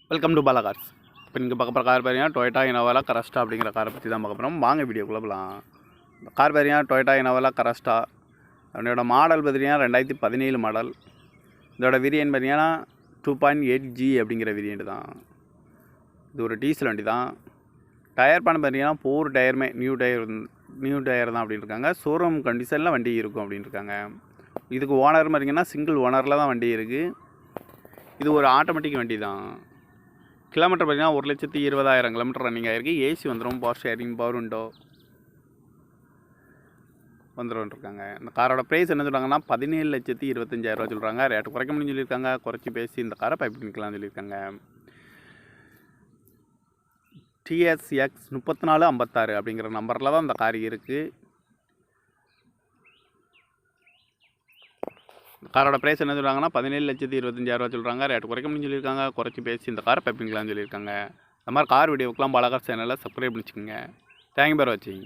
Welcome to Bala cars. இப்போ நீங்கள் பார்க்க போகிற கார் பார்த்தீங்கன்னா டொயோட்டா இனோவா கரஸ்டா அப்படிங்கிற காரை பற்றி தான் பார்க்க போகிறோம். வாங்க வீடியோக்குள்ளே போகலாம். இந்த கார் பார்த்தீங்கன்னா டொயோட்டா இனோவா கரஸ்டா. அதனோட மாடல் பார்த்தீங்கன்னா 2017 மாடல். இதோட வேரியன்ட் பார்த்தீங்கன்னா 2.8G அப்படிங்கிற வேரியன்ட் தான். இது ஒரு டீசல் வண்டி தான். டயர் பண்ண பார்த்தீங்கன்னா 4 டயருமே நியூ டயர் தான் அப்படின்னு இருக்காங்க. ஷோரூம் கண்டிஷனில் வண்டி இருக்கும் அப்படின்னு இருக்காங்க. இதுக்கு ஓனர் பார்த்தீங்கன்னா சிங்கிள் ஓனரில் தான் வண்டி இருக்குது. இது ஒரு ஆட்டோமேட்டிக் வண்டி தான். கிலோமீட்டர் பார்த்தீங்கன்னா 1,20,000 கிலோமீட்டர் ரன்னிங் ஆகிருக்கு. ஏசி வந்துடும், பவர் ஷேரிங், பவர் விண்டோ வந்துடும்ருக்காங்க. இந்த காரோட ப்ரைஸ் என்ன சொல்கிறாங்கன்னா 17,25,000 சொல்கிறாங்க. ரேட்டு குறைக்க முடியும்னு சொல்லியிருக்காங்க. குறைச்சி பேசி இந்த காரை பைப் பண்ணிக்கலாம்னு சொல்லியிருக்காங்க. TSX 3456 அப்படிங்கிற நம்பரில் தான் இந்த கார் இருக்குது. காரோட ப்ரைஸ் என்ன சொல்கிறாங்கன்னா 17,25,000 சொல்கிறாங்க. ரேட்டு குறைக்க முடியும்னு சொல்லியிருக்காங்க. குறைச்சி பேசி இந்த காரை பைப்பிங்கலாம்னு சொல்லியிருக்காங்க. இந்த மாதிரி கார் வீடியோக்கெலாம் பாலா கார் சேனலில் சப்ஸ்கிரைப் பண்ணிச்சுக்கோங்க. தேங்க்யூ ஃபார் வாட்சிங்.